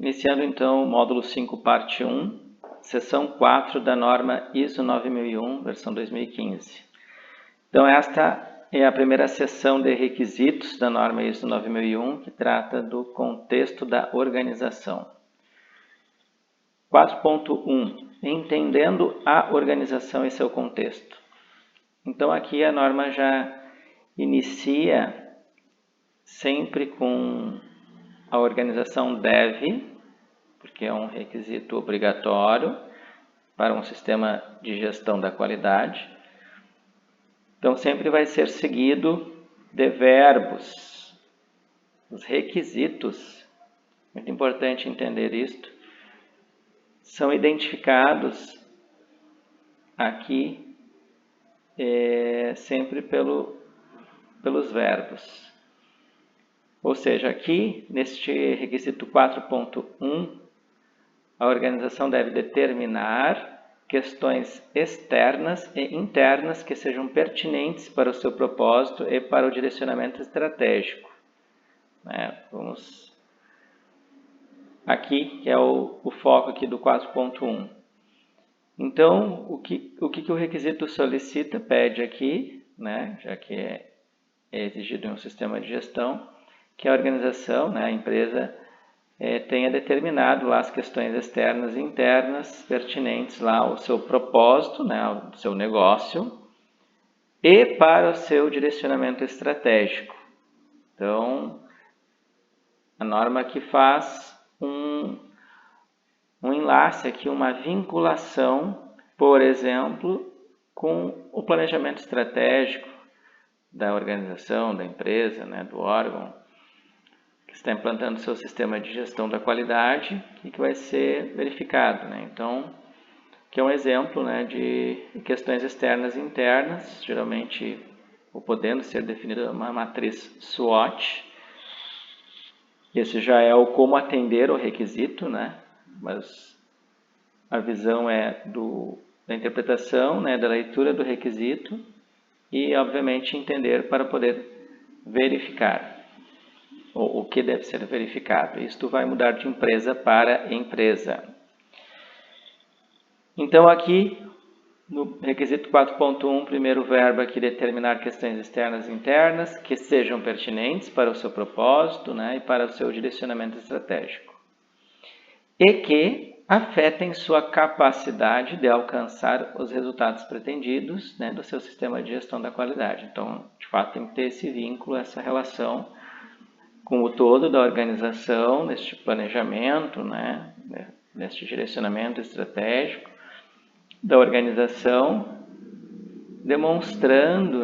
Iniciando então o módulo 5, parte 1, seção 4 da norma ISO 9001, versão 2015. Então esta é a primeira seção de requisitos da norma ISO 9001, que trata do contexto da organização. 4.1, entendendo a organização e seu contexto. Então aqui a norma já inicia sempre com a organização deve, porque é um requisito obrigatório para um sistema de gestão da qualidade. Então sempre vai ser seguido de verbos. Os requisitos, muito importante entender isto, são identificados aqui sempre pelos verbos. Ou seja, aqui neste requisito 4.1, a organização deve determinar questões externas e internas que sejam pertinentes para o seu propósito e para o direcionamento estratégico. Vamos aqui, que é o foco aqui do 4.1. Então, o que o requisito solicita, pede aqui, já que é exigido em um sistema de gestão, que a organização, a empresa, tenha determinado lá as questões externas e internas pertinentes lá ao seu propósito, ao seu negócio, e para o seu direcionamento estratégico. Então, a norma aqui faz um enlace aqui, uma vinculação, por exemplo, com o planejamento estratégico da organização, da empresa, do órgão, que está implantando seu sistema de gestão da qualidade e que vai ser verificado. Então, que é um exemplo de questões externas e internas, geralmente ou podendo ser definida uma matriz SWOT. Esse já é o como atender o requisito, mas a visão é da interpretação, da leitura do requisito e, obviamente, entender para poder verificar o que deve ser verificado. Isto vai mudar de empresa para empresa. Então, aqui, no requisito 4.1, primeiro verbo aqui, determinar questões externas e internas que sejam pertinentes para o seu propósito e para o seu direcionamento estratégico. E que afetem sua capacidade de alcançar os resultados pretendidos do seu sistema de gestão da qualidade. Então, de fato, tem que ter esse vínculo, essa relação com o todo da organização, neste planejamento, neste direcionamento estratégico da organização, demonstrando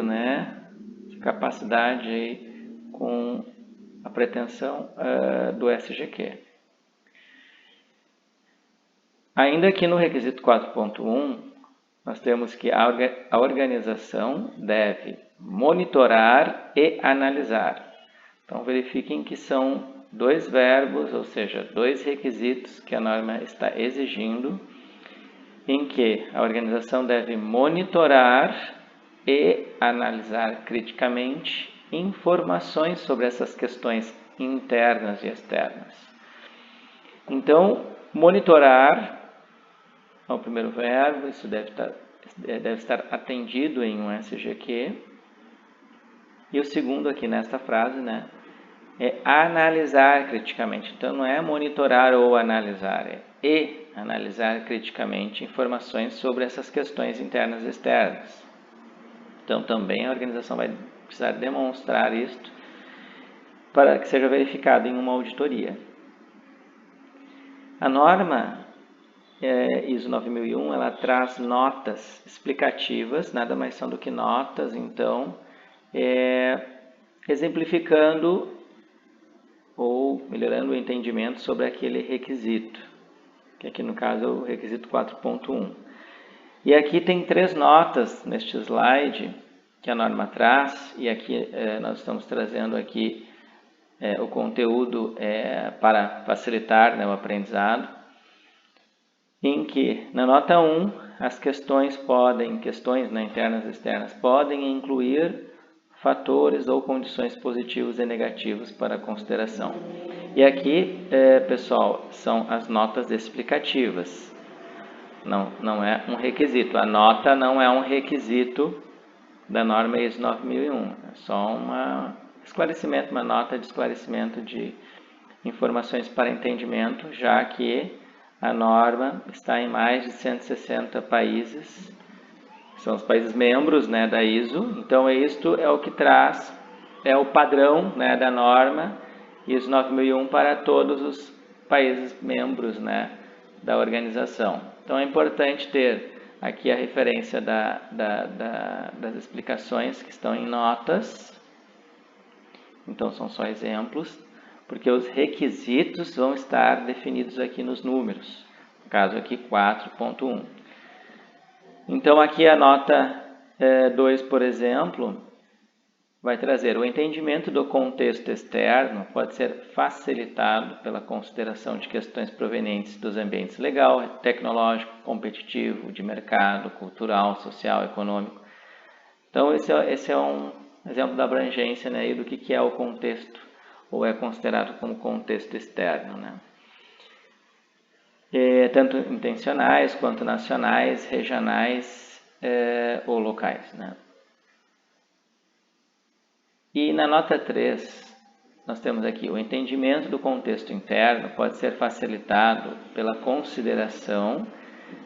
capacidade aí com a pretensão do SGQ. Ainda aqui no requisito 4.1, nós temos que a organização deve monitorar e analisar. Então, verifiquem que são dois verbos, ou seja, dois requisitos que a norma está exigindo, em que a organização deve monitorar e analisar criticamente informações sobre essas questões internas e externas. Então, monitorar é o primeiro verbo, isso deve estar atendido em um SGQ. E o segundo aqui nesta frase, é analisar criticamente. Então, não é monitorar ou analisar, é analisar criticamente informações sobre essas questões internas e externas. Então, também a organização vai precisar demonstrar isto para que seja verificado em uma auditoria. A norma ISO 9001, ela traz notas explicativas, nada mais são do que notas, então, exemplificando ou melhorando o entendimento sobre aquele requisito, que aqui no caso é o requisito 4.1. E aqui tem 3 notas neste slide que a norma traz, e aqui nós estamos trazendo aqui o conteúdo para facilitar o aprendizado, em que na nota 1 as questões internas e externas podem incluir fatores ou condições positivos e negativos para consideração. E aqui, pessoal, são as notas explicativas. Não é um requisito. A nota não é um requisito da norma ISO 9001. É só esclarecimento, uma nota de esclarecimento de informações para entendimento, já que a norma está em mais de 160 países, são os países membros, né, da ISO. Então, isto é o que traz, é o padrão, né, da norma ISO 9001 para todos os países membros, né, da organização. Então, é importante ter aqui a referência das explicações que estão em notas. Então, são só exemplos, porque os requisitos vão estar definidos aqui nos números. No caso aqui, 4.1. Então, aqui a nota 2, por exemplo, vai trazer: o entendimento do contexto externo pode ser facilitado pela consideração de questões provenientes dos ambientes legal, tecnológico, competitivo, de mercado, cultural, social, econômico. Então, esse é um exemplo da abrangência, né, e do que é o contexto, ou é considerado como contexto externo, né? Tanto intencionais quanto nacionais, regionais ou locais, né? E na nota 3, nós temos aqui: o entendimento do contexto interno pode ser facilitado pela consideração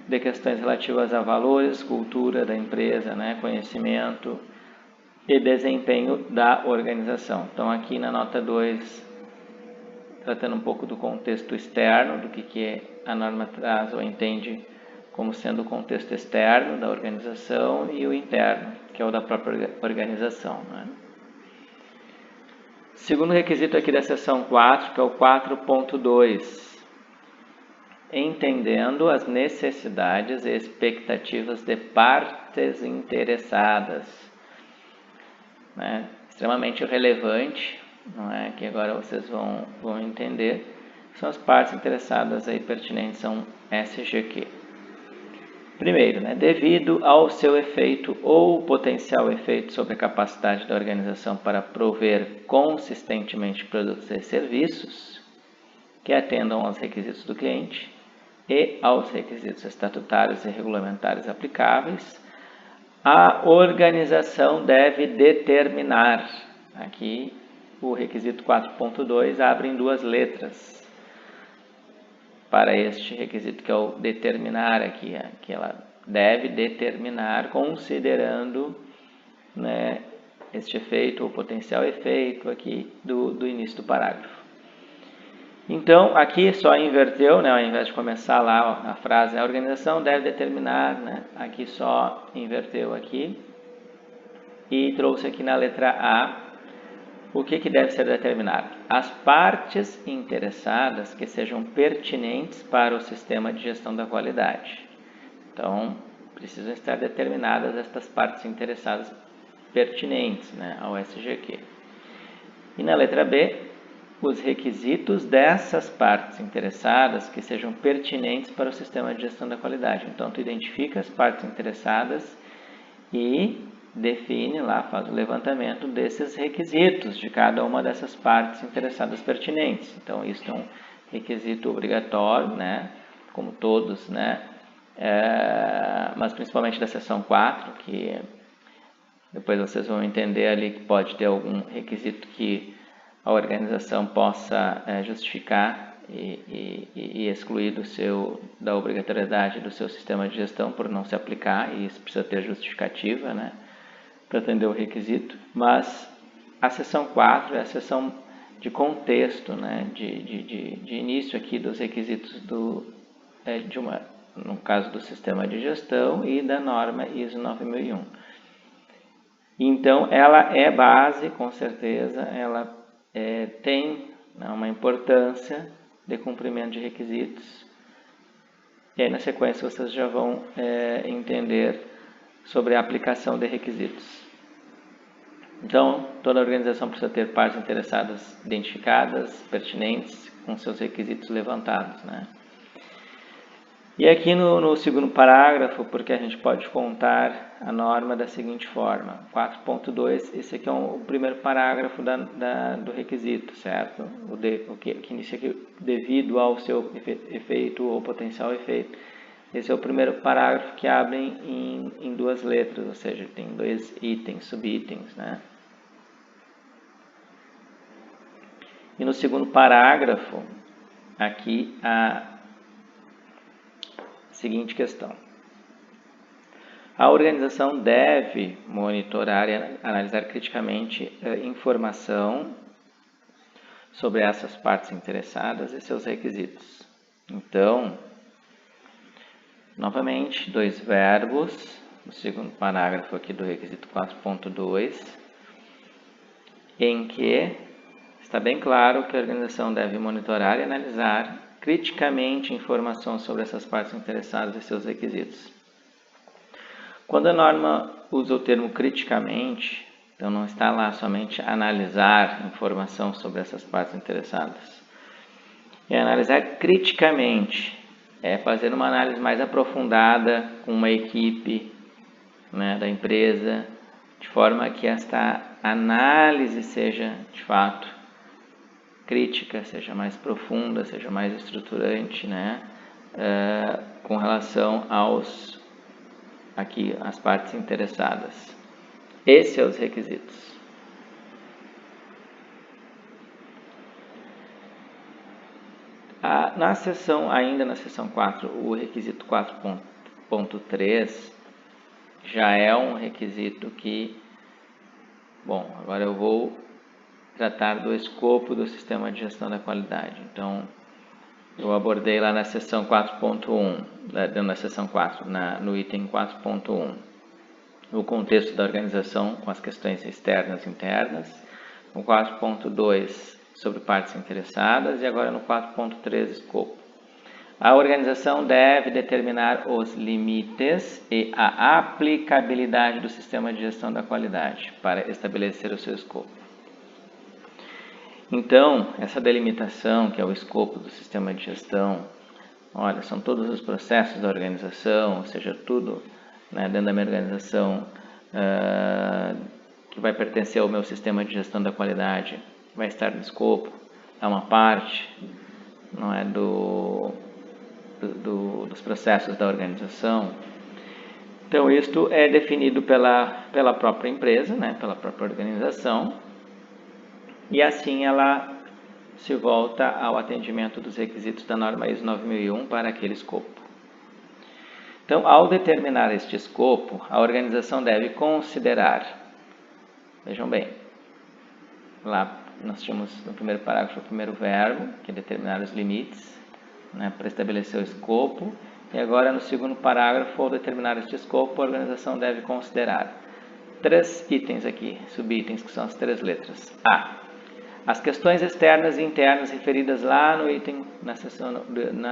de questões relativas a valores, cultura da empresa, né, conhecimento e desempenho da organização. Então, aqui na nota 2, tratando um pouco do contexto externo, do que a norma traz ou entende como sendo o contexto externo da organização, e o interno, que é o da própria organização, né? Segundo requisito aqui da seção 4, que é o 4.2, entendendo as necessidades e expectativas de partes interessadas, né? Extremamente relevante, não é? Que agora vocês vão entender. São as partes interessadas aí pertinentes a um SGQ. Primeiro, né, devido ao seu efeito ou potencial efeito sobre a capacidade da organização para prover consistentemente produtos e serviços que atendam aos requisitos do cliente e aos requisitos estatutários e regulamentares aplicáveis, a organização deve determinar. Aqui o requisito 4.2 abre em duas letras para este requisito, que é o determinar aqui, que ela deve determinar considerando, né, este efeito ou potencial efeito aqui do início do parágrafo. Então, aqui só inverteu, né, ao invés de começar lá a frase, a organização deve determinar, né, aqui só inverteu aqui e trouxe aqui na letra A o que deve ser determinado. As partes interessadas que sejam pertinentes para o sistema de gestão da qualidade. Então, precisam estar determinadas estas partes interessadas pertinentes, né, ao SGQ. E na letra B, os requisitos dessas partes interessadas que sejam pertinentes para o sistema de gestão da qualidade. Então, tu identifica as partes interessadas e define lá, faz o levantamento desses requisitos de cada uma dessas partes interessadas pertinentes. Então, isso é um requisito obrigatório, né, como todos, né, mas principalmente da seção 4, que depois vocês vão entender ali que pode ter algum requisito que a organização possa justificar e excluir da obrigatoriedade do seu sistema de gestão por não se aplicar, e isso precisa ter justificativa, né, para atender o requisito. Mas a seção 4 é a seção de contexto, né, de início aqui dos requisitos no caso do sistema de gestão e da norma ISO 9001. Então, ela é base, com certeza, ela tem, né, uma importância de cumprimento de requisitos. E aí, na sequência, vocês já vão entender sobre a aplicação de requisitos. Então, toda organização precisa ter partes interessadas identificadas, pertinentes, com seus requisitos levantados, né? E aqui no segundo parágrafo, porque a gente pode contar a norma da seguinte forma. 4.2, esse aqui é o primeiro parágrafo do requisito, certo? O que inicia aqui, devido ao seu efeito ou potencial efeito. Esse é o primeiro parágrafo que abre em duas letras, ou seja, tem dois itens, subitens, né? E no segundo parágrafo, aqui a seguinte questão. A organização deve monitorar e analisar criticamente a informação sobre essas partes interessadas e seus requisitos. Então, novamente, dois verbos, no segundo parágrafo aqui do requisito 4.2, em que está bem claro que a organização deve monitorar e analisar criticamente informação sobre essas partes interessadas e seus requisitos. Quando a norma usa o termo criticamente, então não está lá somente analisar informação sobre essas partes interessadas. É analisar criticamente, é fazer uma análise mais aprofundada com uma equipe, né, da empresa, de forma que esta análise seja de fato crítica, seja mais profunda, seja mais estruturante, né, com relação às partes interessadas. Esses são os requisitos. Ainda na seção 4, o requisito 4.3 já é um requisito que, bom, agora eu vou tratar do escopo do sistema de gestão da qualidade. Então, eu abordei lá na seção 4.1, na seção 4, no item 4.1, o contexto da organização com as questões externas e internas, no 4.2, sobre partes interessadas, e agora no 4.3, escopo. A organização deve determinar os limites e a aplicabilidade do sistema de gestão da qualidade para estabelecer o seu escopo. Então, essa delimitação, que é o escopo do sistema de gestão, olha, são todos os processos da organização, ou seja, tudo, né, dentro da minha organização que vai pertencer ao meu sistema de gestão da qualidade, vai estar no escopo, é uma parte, não é, dos processos da organização. Então, isto é definido pela própria empresa, né, pela própria organização, e assim ela se volta ao atendimento dos requisitos da norma ISO 9001 para aquele escopo. Então, ao determinar este escopo, a organização deve considerar, vejam bem, lá nós tínhamos no primeiro parágrafo o primeiro verbo, que é determinar os limites, né, para estabelecer o escopo, e agora no segundo parágrafo, ao determinar este escopo, a organização deve considerar três itens aqui, subitens, que são as três letras. A. As questões externas e internas referidas lá no item, na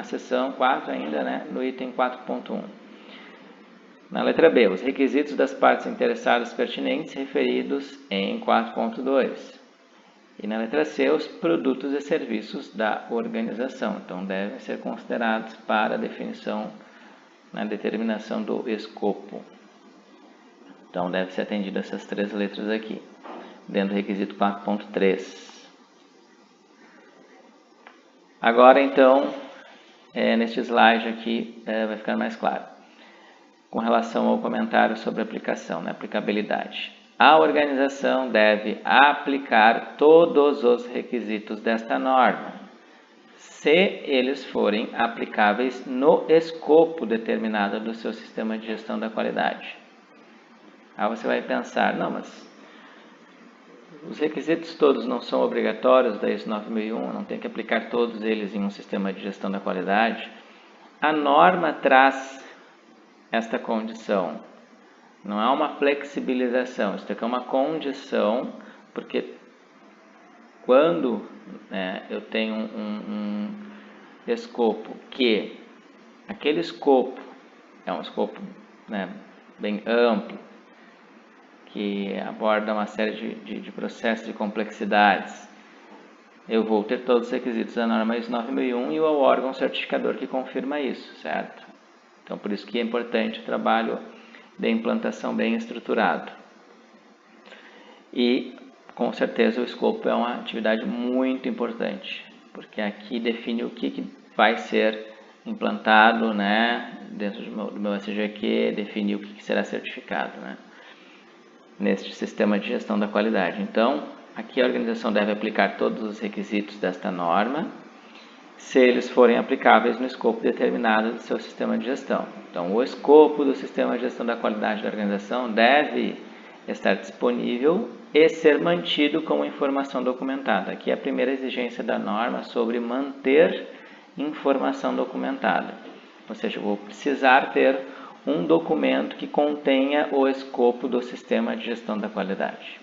seção 4 ainda, né, no item 4.1. Na letra B, os requisitos das partes interessadas pertinentes referidos em 4.2. E na letra C, os produtos e serviços da organização. Então, devem ser considerados para a definição, na determinação do escopo. Então, deve ser atendido essas três letras aqui, dentro do requisito 4.3. Agora, então, neste slide aqui, vai ficar mais claro. Com relação ao comentário sobre aplicação, né, aplicabilidade. A organização deve aplicar todos os requisitos desta norma, se eles forem aplicáveis no escopo determinado do seu sistema de gestão da qualidade. Aí você vai pensar, não, mas os requisitos todos não são obrigatórios da ISO 9001, não tem que aplicar todos eles em um sistema de gestão da qualidade. A norma traz esta condição. Não é uma flexibilização, isso aqui é uma condição, porque quando eu tenho um escopo que aquele escopo é um escopo, né, bem amplo, que aborda uma série de processos de complexidades, eu vou ter todos os requisitos da norma ISO 9001 e o órgão certificador que confirma isso, certo? Então, por isso que é importante o trabalho de implantação bem estruturado. E, com certeza, o escopo é uma atividade muito importante, porque aqui define o que vai ser implantado, né, dentro do meu SGQ, define o que será certificado, né, neste sistema de gestão da qualidade. Então, aqui a organização deve aplicar todos os requisitos desta norma, se eles forem aplicáveis no escopo determinado do seu sistema de gestão. Então, o escopo do sistema de gestão da qualidade da organização deve estar disponível e ser mantido como informação documentada. Aqui é a primeira exigência da norma sobre manter informação documentada. Ou seja, eu vou precisar ter um documento que contenha o escopo do sistema de gestão da qualidade.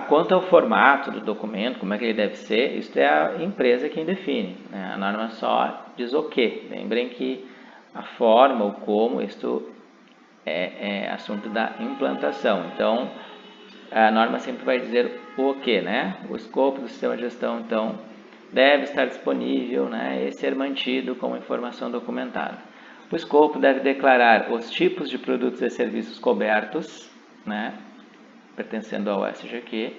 Quanto ao formato do documento, como é que ele deve ser, isso é a empresa quem define, né? A norma só diz o que. Lembrem que a forma, o como, isso é assunto da implantação. Então, a norma sempre vai dizer o que, né? O escopo do sistema de gestão, então, deve estar disponível, né, e ser mantido como informação documentada. O escopo deve declarar os tipos de produtos e serviços cobertos, né, pertencendo ao SGQ,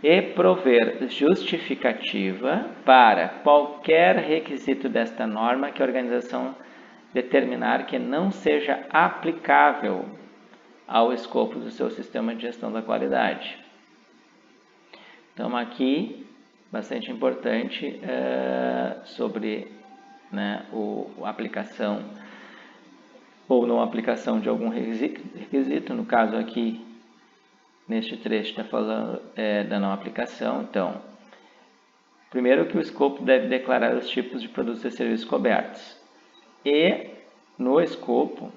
e prover justificativa para qualquer requisito desta norma que a organização determinar que não seja aplicável ao escopo do seu sistema de gestão da qualidade. Então, aqui, bastante importante sobre, né, a aplicação ou não aplicação de algum requisito. No caso aqui, neste trecho está falando da não aplicação. Então, primeiro que o escopo deve declarar os tipos de produtos e serviços cobertos. E no escopo,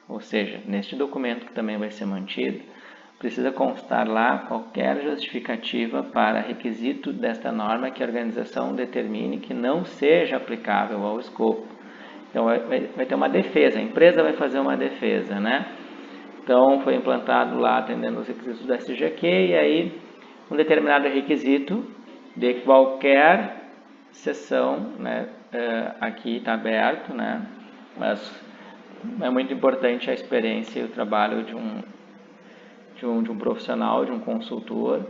ou seja, neste documento que também vai ser mantido, precisa constar lá qualquer justificativa para requisito desta norma que a organização determine que não seja aplicável ao escopo. Então, vai ter uma defesa, a empresa vai fazer uma defesa, né? Então, foi implantado lá atendendo os requisitos do SGQ e aí um determinado requisito de qualquer seção, né, aqui está aberto, né, mas é muito importante a experiência e o trabalho de um profissional, de um consultor,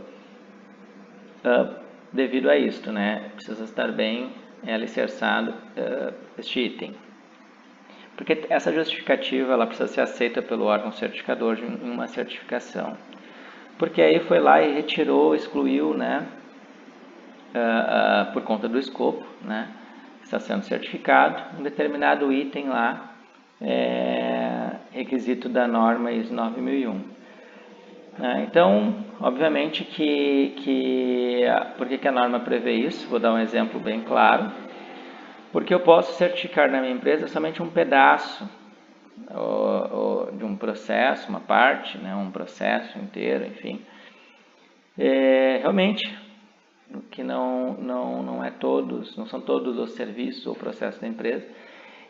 devido a isto, né, precisa estar bem alicerçado este item. Porque essa justificativa ela precisa ser aceita pelo órgão certificador em uma certificação. Porque aí foi lá e retirou, excluiu, né, por conta do escopo, né, está sendo certificado, um determinado item lá, requisito da norma ISO 9001. Então, obviamente por que a norma prevê isso? Vou dar um exemplo bem claro. Porque eu posso certificar na minha empresa somente um pedaço de um processo, uma parte, né, um processo inteiro, enfim. Realmente, que não são todos os serviços ou processos da empresa.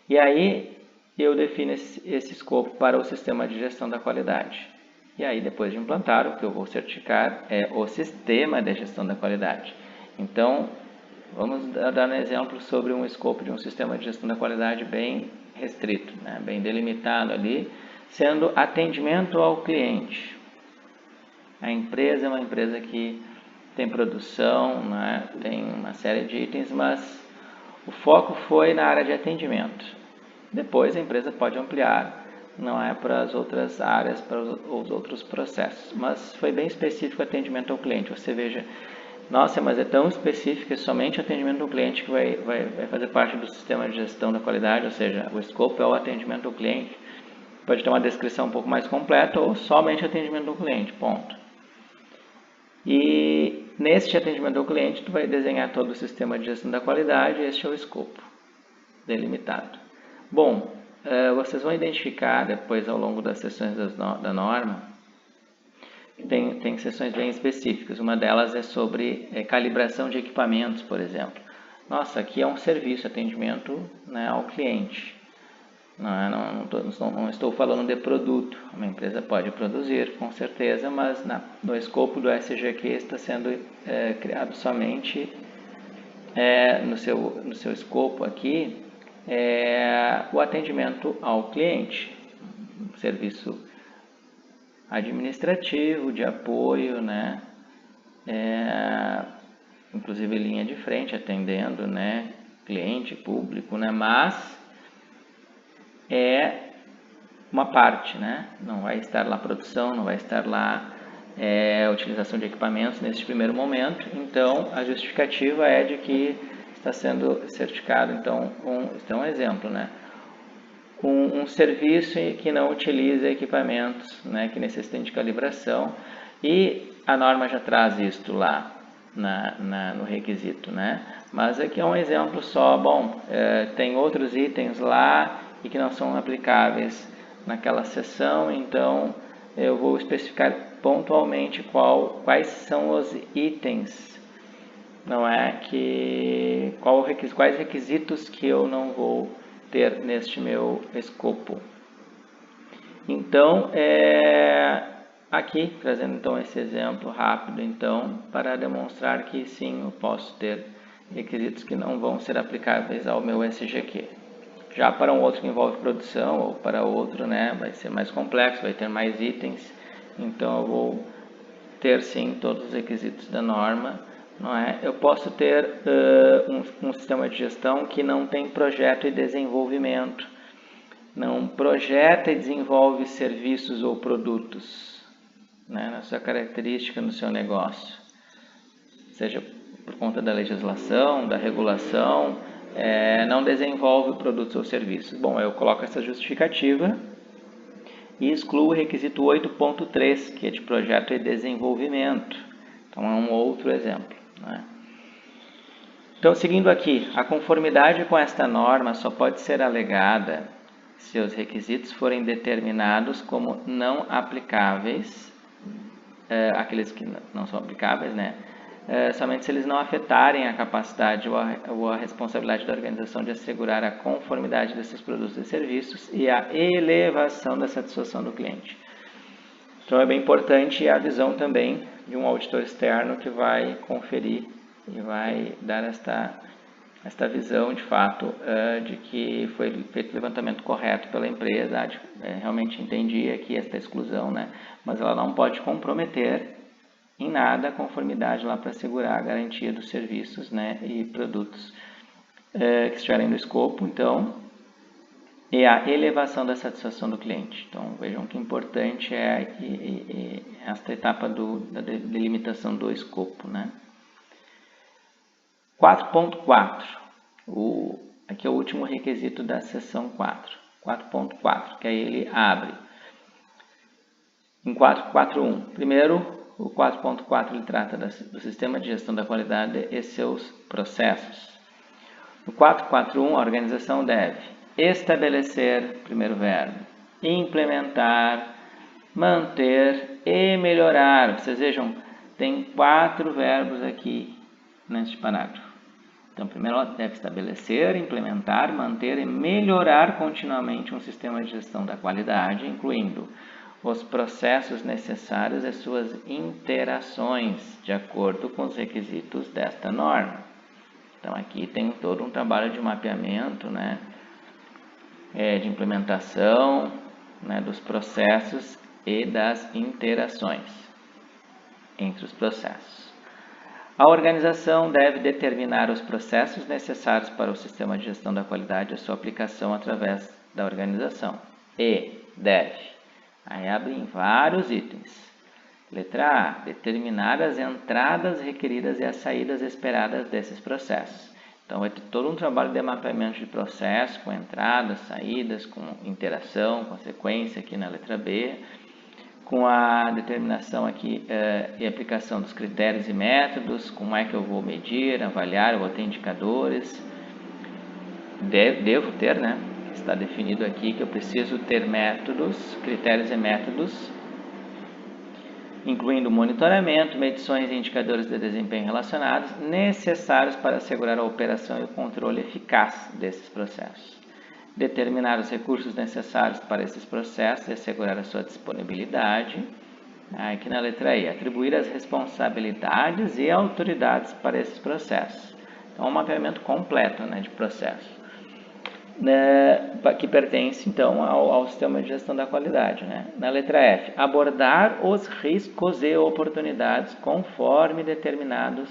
E aí eu defino esse escopo para o sistema de gestão da qualidade. E aí, depois de implantar, o que eu vou certificar é o sistema de gestão da qualidade. Então, vamos dar um exemplo sobre um escopo de um sistema de gestão da qualidade bem restrito, né, bem delimitado ali, sendo atendimento ao cliente. A empresa é uma empresa que tem produção, né, tem uma série de itens, mas o foco foi na área de atendimento. Depois a empresa pode ampliar, não é para as outras áreas, para os outros processos, mas foi bem específico o atendimento ao cliente. Você veja, nossa, mas é tão específico, é somente o atendimento ao cliente que vai fazer parte do sistema de gestão da qualidade, ou seja, o escopo é o atendimento ao cliente. Pode ter uma descrição um pouco mais completa ou somente atendimento ao cliente, ponto. E neste atendimento ao cliente, tu vai desenhar todo o sistema de gestão da qualidade, este é o escopo delimitado. Bom, vocês vão identificar depois ao longo das sessões da norma, tem sessões bem específicas. Uma delas é sobre calibração de equipamentos, por exemplo. Nossa, aqui é um serviço, atendimento, né, ao cliente. Não estou falando de produto. Uma empresa pode produzir, com certeza, mas no escopo do SGQ está sendo criado somente no seu escopo aqui o atendimento ao cliente, serviço administrativo, de apoio, né? Inclusive linha de frente, atendendo, né? Cliente, público, né? Mas é uma parte, né? Não vai estar lá a produção, não vai estar lá a utilização de equipamentos nesse primeiro momento. Então, a justificativa é de que está sendo certificado. Então, este é um exemplo, né? Um serviço que não utiliza equipamentos, né? Que necessitem de calibração, e a norma já traz isto lá no requisito, né? Mas aqui é um exemplo só. Bom, tem outros itens lá e que não são aplicáveis naquela seção, então eu vou especificar pontualmente quais são os itens, não é que quais requisitos que eu não vou ter neste meu escopo. Então, aqui trazendo então esse exemplo rápido, então, para demonstrar que sim, eu posso ter requisitos que não vão ser aplicáveis ao meu SGQ. Já para um outro que envolve produção, ou para outro, né, vai ser mais complexo, vai ter mais itens, então eu vou ter sim todos os requisitos da norma, não é? Eu posso ter um sistema de gestão que não tem projeto e desenvolvimento, não projeta e desenvolve serviços ou produtos, né, na sua característica, no seu negócio, seja por conta da legislação, da regulação, não desenvolve produtos ou serviços. Bom, eu coloco essa justificativa e excluo o requisito 8.3, que é de projeto e desenvolvimento. Então, é um outro exemplo, né? Então, seguindo aqui, a conformidade com esta norma só pode ser alegada se os requisitos forem determinados como não aplicáveis, aqueles que não são aplicáveis, né? Somente se eles não afetarem a capacidade ou a responsabilidade da organização de assegurar a conformidade desses produtos e serviços e a elevação da satisfação do cliente. Então é bem importante a visão também de um auditor externo que vai conferir e vai dar esta visão de fato de que foi feito o levantamento correto pela empresa. Realmente entendi aqui esta exclusão, né? Mas ela não pode comprometer em nada a conformidade lá para assegurar a garantia dos serviços, né, e produtos que estiverem no escopo, então, e a elevação da satisfação do cliente. Então, vejam que importante é esta etapa da delimitação do escopo, né. 4.4, aqui é o último requisito da seção 4, 4.4, que aí ele abre em 4.4.1, primeiro, o 4.4 ele trata do sistema de gestão da qualidade e seus processos. No 4.4.1, a organização deve estabelecer, primeiro verbo, implementar, manter e melhorar. Vocês vejam, tem 4 verbos aqui neste parágrafo. Então, primeiro ela deve estabelecer, implementar, manter e melhorar continuamente um sistema de gestão da qualidade, incluindo os processos necessários e suas interações, de acordo com os requisitos desta norma. Então, aqui tem todo um trabalho de mapeamento, né, de implementação, né, dos processos e das interações entre os processos. A organização deve determinar os processos necessários para o sistema de gestão da qualidade e a sua aplicação através da organização. E deve, aí abre em vários itens. Letra A, determinar as entradas requeridas e as saídas esperadas desses processos. Então, vai ter todo um trabalho de mapeamento de processo, com entradas, saídas, com interação, com sequência aqui na letra B, com a determinação aqui e aplicação dos critérios e métodos, como é que eu vou medir, avaliar, eu vou ter indicadores. Devo ter, né? Está definido aqui que eu preciso ter métodos, critérios e métodos, incluindo monitoramento, medições e indicadores de desempenho relacionados, necessários para assegurar a operação e o controle eficaz desses processos. Determinar os recursos necessários para esses processos e assegurar a sua disponibilidade. Aqui na letra E, atribuir as responsabilidades e autoridades para esses processos. Então, um mapeamento completo, né, de processo. que pertence então ao sistema de gestão da qualidade, né? Na letra F, abordar os riscos e oportunidades conforme determinados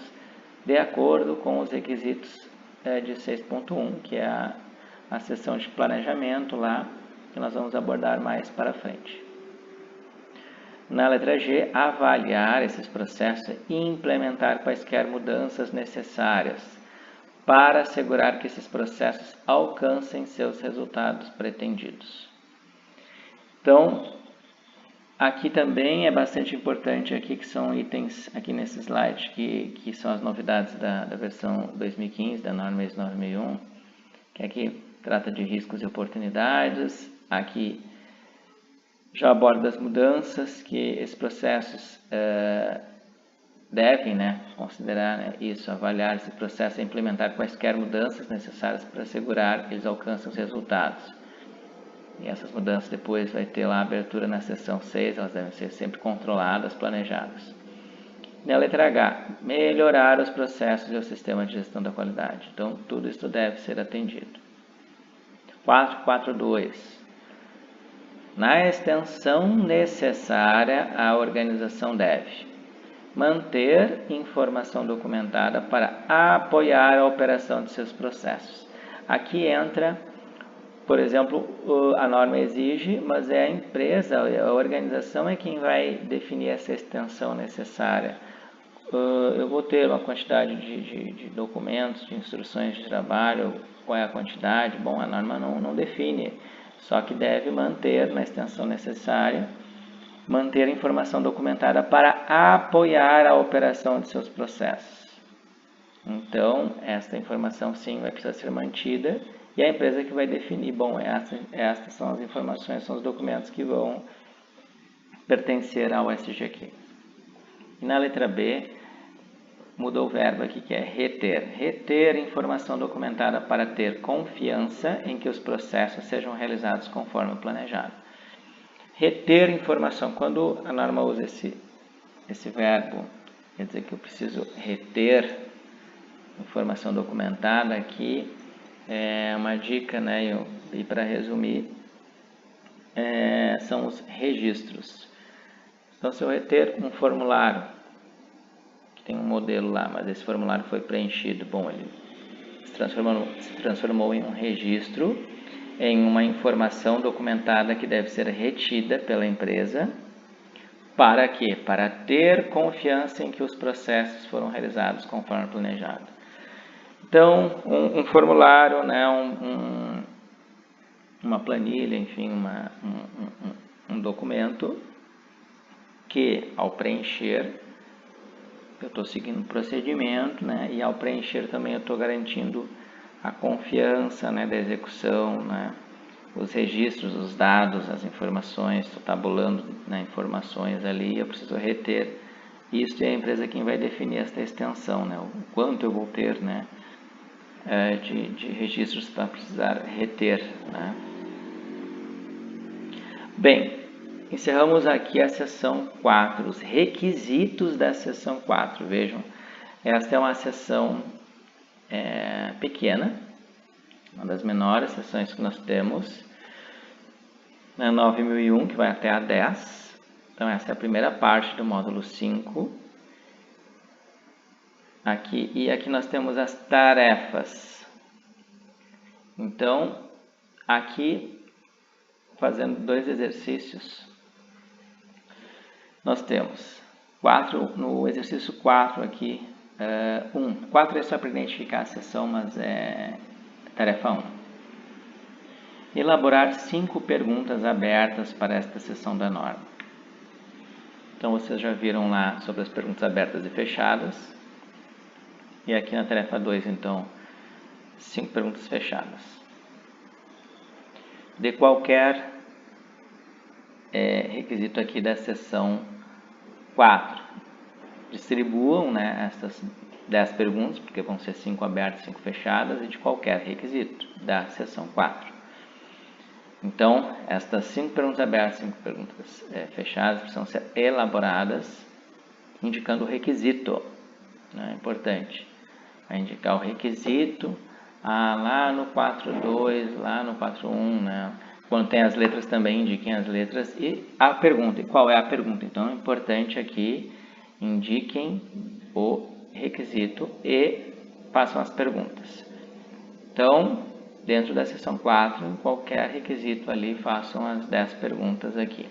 de acordo com os requisitos de 6.1, que é a seção de planejamento lá, que nós vamos abordar mais para frente. Na letra G, avaliar esses processos e implementar quaisquer mudanças necessárias para assegurar que esses processos alcancem seus resultados pretendidos. Então, aqui também é bastante importante, aqui que são itens, aqui nesse slide, que são as novidades da versão 2015, da norma ISO 9001, que aqui trata de riscos e oportunidades, aqui já aborda as mudanças que esses processos devem, considerar isso, avaliar esse processo e implementar quaisquer mudanças necessárias para assegurar que eles alcancem os resultados. E essas mudanças depois vai ter lá a abertura na seção 6, elas devem ser sempre controladas, planejadas. Na letra H, melhorar os processos e o sistema de gestão da qualidade. Então, tudo isso deve ser atendido. 4.4.2. Na extensão necessária, a organização deve manter informação documentada para apoiar a operação de seus processos. Aqui entra, por exemplo, a norma exige, mas é a empresa, a organização é quem vai definir essa extensão necessária. Eu vou ter uma quantidade de documentos, de instruções de trabalho, qual é a quantidade? Bom, a norma não define, só que deve manter na extensão necessária, manter a informação documentada para apoiar a operação de seus processos. Então, esta informação sim vai precisar ser mantida e a empresa que vai definir, bom, estas são as informações, são os documentos que vão pertencer ao SGQ. E na letra B, muda o verbo aqui que é reter. Reter informação documentada para ter confiança em que os processos sejam realizados conforme planejado. Reter informação, quando a norma usa esse verbo, quer dizer que eu preciso reter informação documentada aqui, é uma dica, e para resumir, são os registros. Então, se eu reter um formulário, que tem um modelo lá, mas esse formulário foi preenchido, bom, ele se transformou em um registro, em uma informação documentada que deve ser retida pela empresa. Para quê? Para ter confiança em que os processos foram realizados conforme planejado. Então, um formulário, uma planilha, enfim, um documento que, ao preencher, eu estou seguindo o procedimento, e ao preencher também eu estou garantindo a confiança da execução, os registros, os dados, as informações, estou tabulando informações ali, eu preciso reter isso e é a empresa quem vai definir esta extensão, o quanto eu vou ter de registros para precisar reter. Bem, encerramos aqui a seção 4, os requisitos da seção 4. Vejam, esta é uma seção pequena, uma das menores seções que nós temos, na 9001, que vai até a 10. Então, essa é a primeira parte do módulo 5. E aqui nós temos as tarefas. Então, aqui, fazendo 2 exercícios, nós temos 4, no exercício 4 aqui, 4 é só para identificar a seção, mas é tarefa 1. Elaborar 5 perguntas abertas para esta seção da norma. Então, vocês já viram lá sobre as perguntas abertas e fechadas. E aqui na tarefa 2, então, 5 perguntas fechadas. De qualquer requisito aqui da seção 4. Distribuam estas 10 perguntas, porque vão ser 5 abertas e 5 fechadas, e de qualquer requisito da seção 4. Então, estas 5 perguntas abertas e 5 perguntas fechadas precisam ser elaboradas, indicando o requisito. É importante. Vai indicar o requisito lá no 4.2, lá no 4.1, né? Quando tem as letras também, indiquem as letras e a pergunta. E qual é a pergunta? Então, é importante aqui, indiquem o requisito e façam as perguntas. Então, dentro da seção 4, em qualquer requisito ali, façam as 10 perguntas aqui.